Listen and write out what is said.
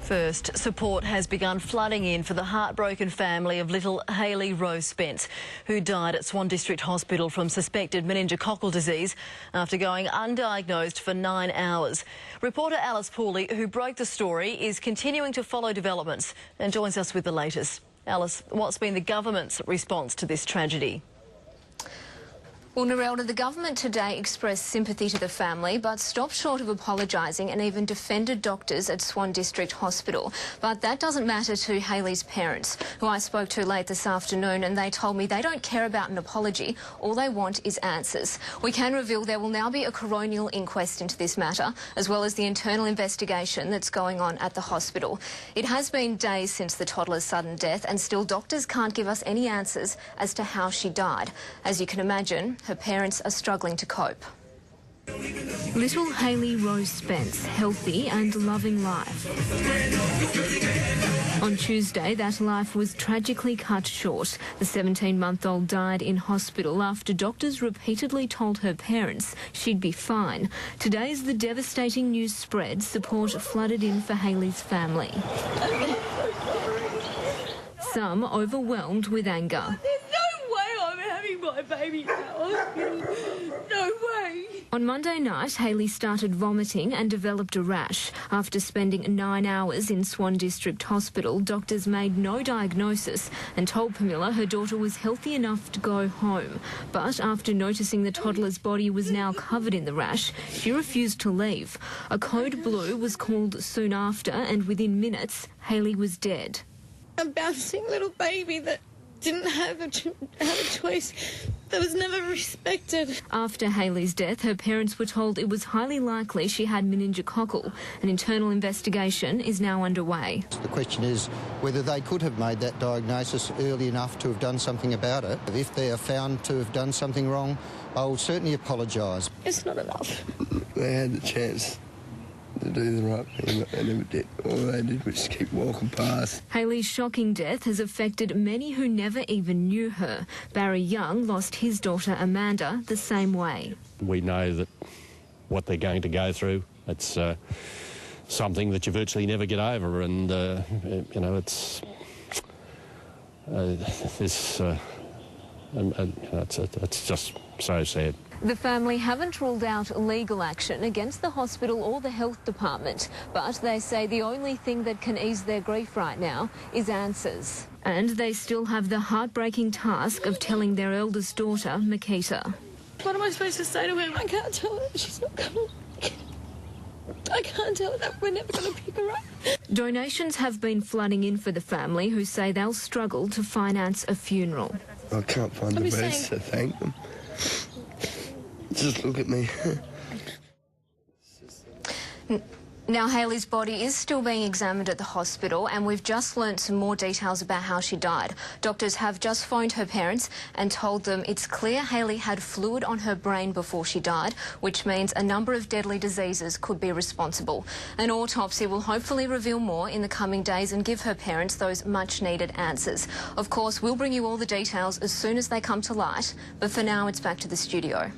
First, support has begun flooding in for the heartbroken family of little Hayley Rowe-Spence, who died at Swan District Hospital from suspected meningococcal disease after going undiagnosed for 9 hours. Reporter Alice Pooley, who broke the story, is continuing to follow developments and joins us with the latest. Alice, what's been the government's response to this tragedy? Well, Narelda, the government today expressed sympathy to the family but stopped short of apologising and even defended doctors at Swan District Hospital. But that doesn't matter to Hayley's parents, who I spoke to late this afternoon, and they told me they don't care about an apology. All they want is answers. We can reveal there will now be a coronial inquest into this matter, as well as the internal investigation that's going on at the hospital. It has been days since the toddler's sudden death, and still doctors can't give us any answers as to how she died. As you can imagine, her parents are struggling to cope. Little Hayley Rowe-Spence, healthy and loving life. On Tuesday, that life was tragically cut short. The 17-month-old died in hospital after doctors repeatedly told her parents she'd be fine. Today, as the devastating news spread, support flooded in for Hayley's family. Some overwhelmed with anger. My baby in that hospital. No way. On Monday night, Hayley started vomiting and developed a rash. After spending 9 hours in Swan District Hospital, doctors made no diagnosis and told Pamela her daughter was healthy enough to go home. But after noticing the toddler's body was now covered in the rash, she refused to leave. A code blue was called soon after, and within minutes, Hayley was dead. A bouncing little baby that didn't have a choice, that was never respected. After Hayley's death, her parents were told it was highly likely she had meningococcal. An internal investigation is now underway. The question is whether they could have made that diagnosis early enough to have done something about it. If they are found to have done something wrong, I will certainly apologise. It's not enough. They had the chance to do the right thing, but they never did. All they did was just keep walking past. Hayley's shocking death has affected many who never even knew her. Barry Young lost his daughter Amanda the same way. We know that what they're going to go through, it's something that you virtually never get over, and you know, it's just so sad. The family haven't ruled out legal action against the hospital or the health department, but they say the only thing that can ease their grief right now is answers. And they still have the heartbreaking task of telling their eldest daughter, Makita. What am I supposed to say to him? I can't tell her that she's not coming. I can't tell her that we're never going to pick her up. Donations have been flooding in for the family, who say they'll struggle to finance a funeral. I can't find the words to thank them. Just look at me. Now, Hayley's body is still being examined at the hospital, and we've just learnt some more details about how she died. Doctors have just phoned her parents and told them it's clear Hayley had fluid on her brain before she died, which means a number of deadly diseases could be responsible. An autopsy will hopefully reveal more in the coming days and give her parents those much-needed answers. Of course, we'll bring you all the details as soon as they come to light, but for now, it's back to the studio.